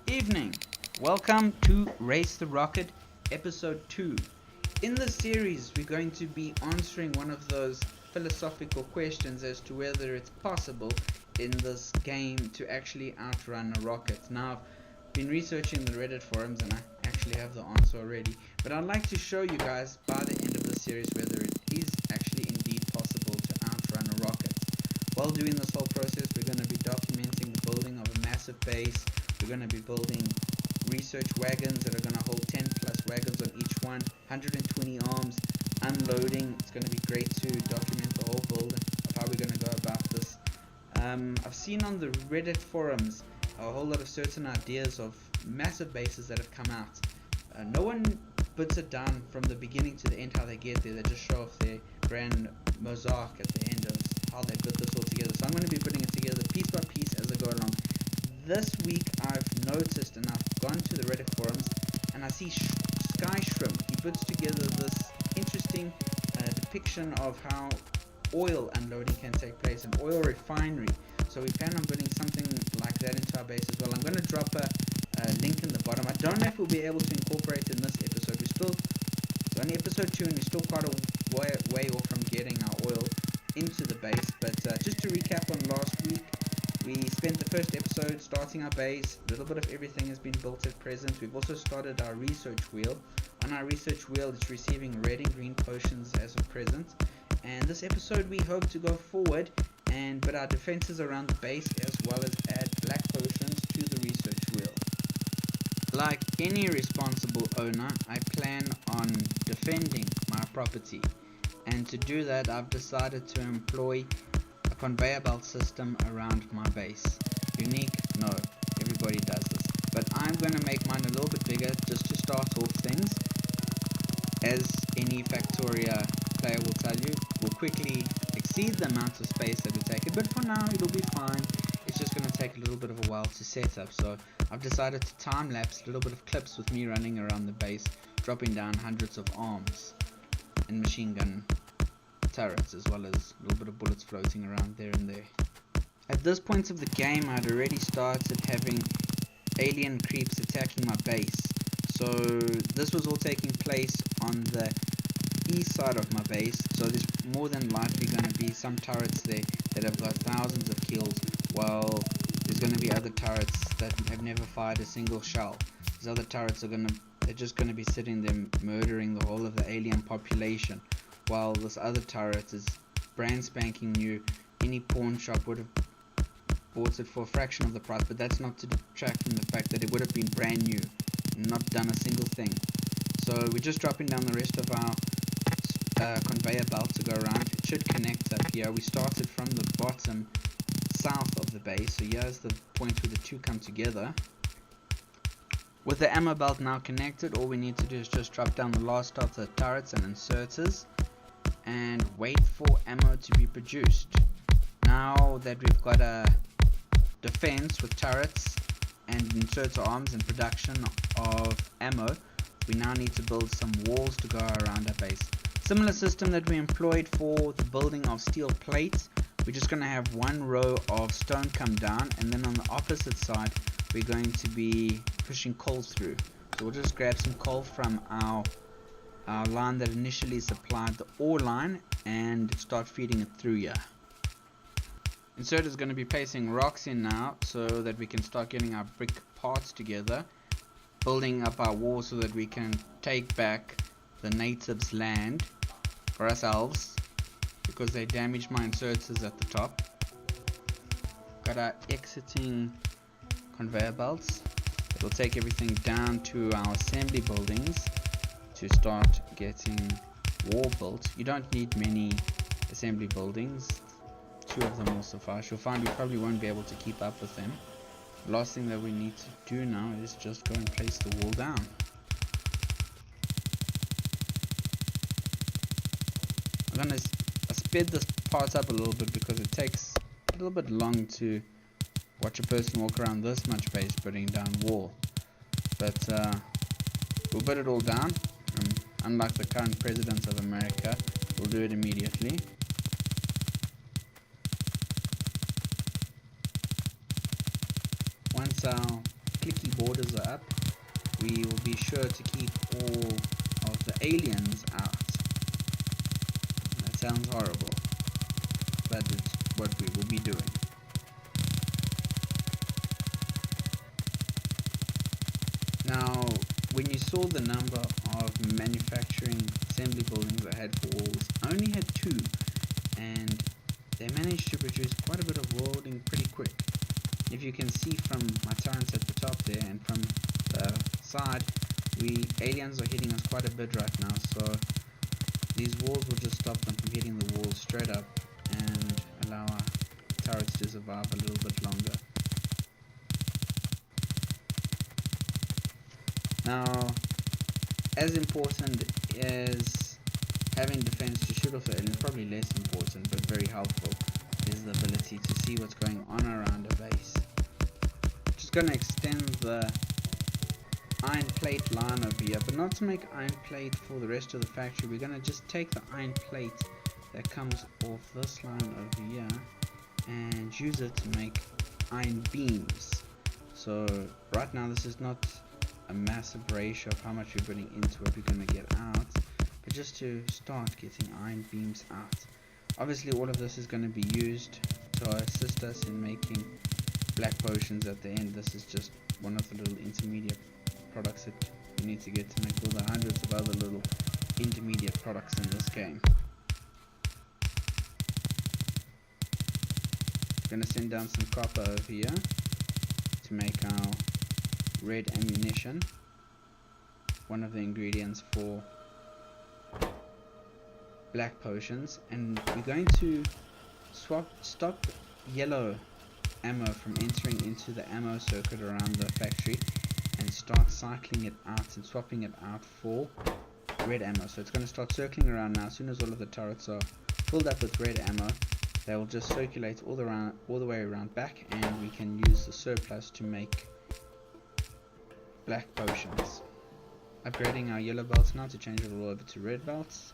Evening. Welcome to Race the Rocket, Episode 2. In this series, we're going to be answering one of those philosophical questions as to whether it's possible in this game to actually outrun a rocket. Now, I've been researching the Reddit forums and I actually have the answer already, but I'd like to show you guys by the end of the series whether it is actually indeed possible to outrun a rocket. While doing this whole process, we're going to be documenting the building of a massive base. We're going to be building research wagons that are going to hold 10 plus wagons on each one, 120 arms, unloading. It's going to be great to document the whole build of how we're going to go about this. I've seen on the Reddit forums a whole lot of certain ideas of massive bases that have come out. No one puts it down from the beginning to the end how they get there. They just show off their grand mosaic at the end of how they put this all together. So I'm going to be putting it together piece by piece as I go along. This week I've noticed, and I've gone to the Reddit forums, and I see Sky Shrimp. He puts together this interesting depiction of how oil unloading can take place, an oil refinery. So we plan on putting something like that into our base as well. I'm going to drop a link in the bottom. I don't know if we'll be able to incorporate in this episode. It's only episode 2 and we're still quite a way off from getting our oil into the base. But just to recap on last week, we spent the first episode starting our base. A little bit of everything has been built at present. We've also started our research wheel. On our research wheel, it's receiving red and green potions as of present. And this episode, we hope to go forward and put our defenses around the base as well as add black potions to the research wheel. Like any responsible owner, I plan on defending my property. And to do that, I've decided to employ a conveyor belt system around my base. Unique? No, everybody does this. But I'm going to make mine a little bit bigger just to start off things. As any Factorio player will tell you, we'll quickly exceed the amount of space that we take it, but for now it'll be fine. It's just going to take a little bit of a while to set up, so I've decided to time lapse a little bit of clips with me running around the base, dropping down hundreds of arms and machine gun turrets, as well as a little bit of bullets floating around there and there. At this point of the game, I'd already started having alien creeps attacking my base, so this was all taking place on the east side of my base, so there's more than likely going to be some turrets there that have got thousands of kills, while there's going to be other turrets that have never fired a single shell. These other turrets they're just going to be sitting there murdering the whole of the alien population, while this other turret is brand spanking new. Any pawn shop would have bought it for a fraction of the price, but that's not to detract from the fact that it would have been brand new and not done a single thing. So we're just dropping down the rest of our conveyor belt to go around. It should connect up here. We started from the bottom south of the base, so here's the point where the two come together. With the ammo belt now connected, all we need to do is just drop down the last of the turrets and inserters and wait for ammo to be produced. Now that we've got a defense with turrets and inserter arms and production of ammo, we now need to build some walls to go around our base. Similar system that we employed for the building of steel plates. We're just going to have one row of stone come down, and then on the opposite side we're going to be pushing coal through. So we'll just grab some coal from our line that initially supplied the ore line and start feeding it through here. Insert is going to be placing rocks in now so that we can start getting our brick parts together, building up our walls so that we can take back the natives' land for ourselves because they damaged my inserters at the top. Got our exiting conveyor belts. It'll take everything down to our assembly buildings to start getting wall built. You don't need many assembly buildings. 2 of them will suffice. You'll find we probably won't be able to keep up with them. The last thing that we need to do now is just go and place the wall down. I sped this part up a little bit because it takes a little bit long to watch a person walk around this much base putting down wall. But we'll put it all down. Unlike the current president of America, we'll do it immediately. Once our clicky borders are up, we will be sure to keep all of the aliens out. That sounds horrible, but it's what we will be doing. Now, when you saw the number of manufacturing assembly buildings that had 4 walls, I only had 2, and they managed to produce quite a bit of welding pretty quick. If you can see from my turrets at the top there and from the side, aliens are hitting us quite a bit right now, so these walls will just stop them from hitting the walls straight up and allow our turrets to survive a little bit longer. Now, as important as having defense to shoot off the aliens, probably less important but very helpful, is the ability to see what's going on around a base. Just going to extend the iron plate line over here, but not to make iron plate for the rest of the factory. We're going to just take the iron plate that comes off this line over here and use it to make iron beams. So right now this is not a massive ratio of how much we're putting into what we're going to get out, but just to start getting iron beams out. Obviously all of this is going to be used to assist us in making black potions at the end. This is just one of the little intermediate products that you need to get to make all the hundreds of other little intermediate products in this game. Going to send down some copper over here to make our red ammunition, one of the ingredients for black potions, and we're going to stop yellow ammo from entering into the ammo circuit around the factory and start cycling it out and swapping it out for red ammo. So it's going to start circling around now. As soon as all of the turrets are filled up with red ammo, they will just circulate all the way around back, and we can use the surplus to make black potions. Upgrading our yellow belts now to change it all over to red belts,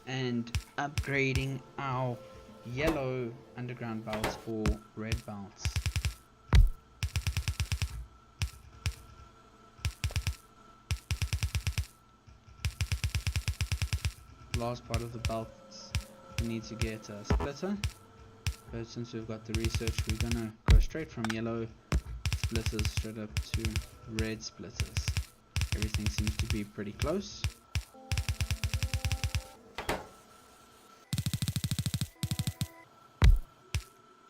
and upgrading our yellow underground belts for red belts. Last part of the belts, we need to get a splitter, but since we've got the research, we're gonna go straight from yellow splitters straight up to red splitters. Everything seems to be pretty close.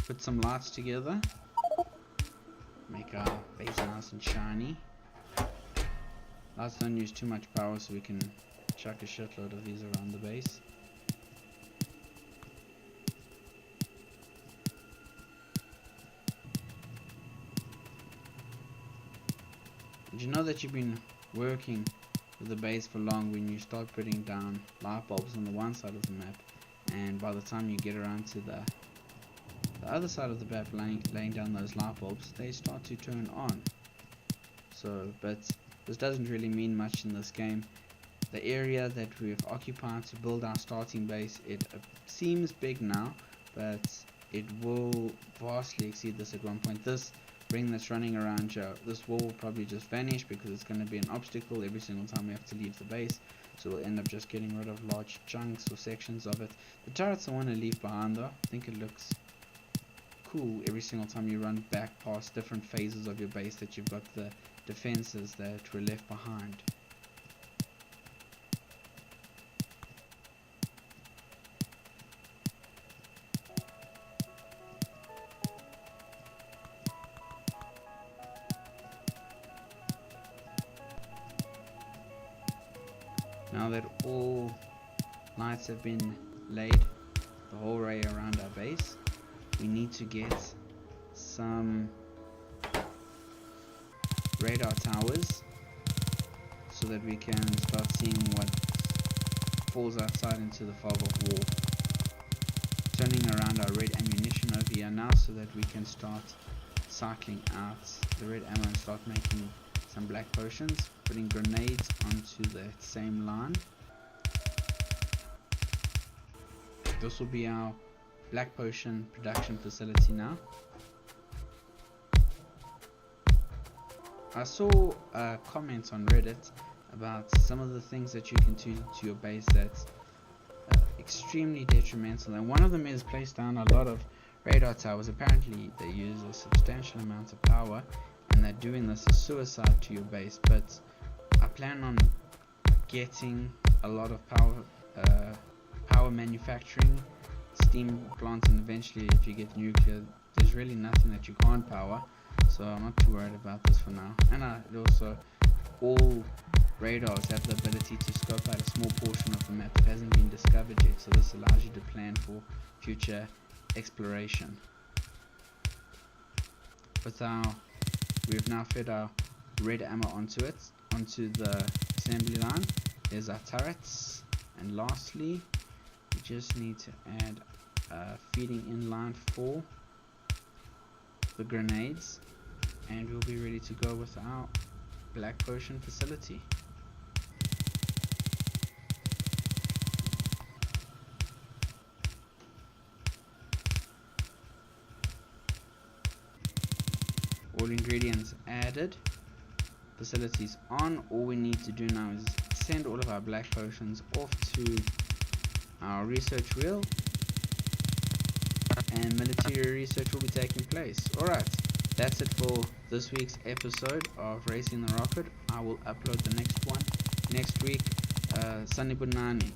Put some lights together, make our base nice and shiny. Lights don't use too much power, so we can chuck a shitload of these around the base. Did you know that you've been working with the base for long when you start putting down light bulbs on the one side of the map, and by the time you get around to the other side of the map, laying down those light bulbs, they start to turn on. So, but this doesn't really mean much in this game. The area that we've occupied to build our starting base, it seems big now, but it will vastly exceed this at one point. This ring that's running around here, this wall will probably just vanish because it's going to be an obstacle every single time we have to leave the base, so we'll end up just getting rid of large chunks or sections of it. The turrets I want to leave behind though. I think it looks cool every single time you run back past different phases of your base that you've got the defenses that were left behind. Now that all lights have been laid the whole way around our base, we need to get some radar towers so that we can start seeing what falls outside into the fog of war. Turning around our red ammunition over here now so that we can start cycling out the red ammo and start making some black potions, putting grenades onto that same line. This will be our black potion production facility now. I saw comments on Reddit about some of the things that you can do to your base that's extremely detrimental, and one of them is place down a lot of radar towers. Apparently they use a substantial amount of power, and that doing this is suicide to your base. But I plan on getting a lot of power manufacturing, steam plants, and eventually if you get nuclear, there's really nothing that you can't power. So I'm not too worried about this for now. And all radars have the ability to scope out a small portion of the map that hasn't been discovered yet, so this allows you to plan for future exploration. We've now fed our red ammo onto the assembly line. There's our turrets, and lastly we just need to add feeding in line for the grenades, and we'll be ready to go with our black potion facility. All ingredients added, facilities on. All we need to do now is send all of our black potions off to our research wheel, and military research will be taking place. Alright, that's it for this week's episode of Racing the Rocket. I will upload the next one next week. Sanibunani.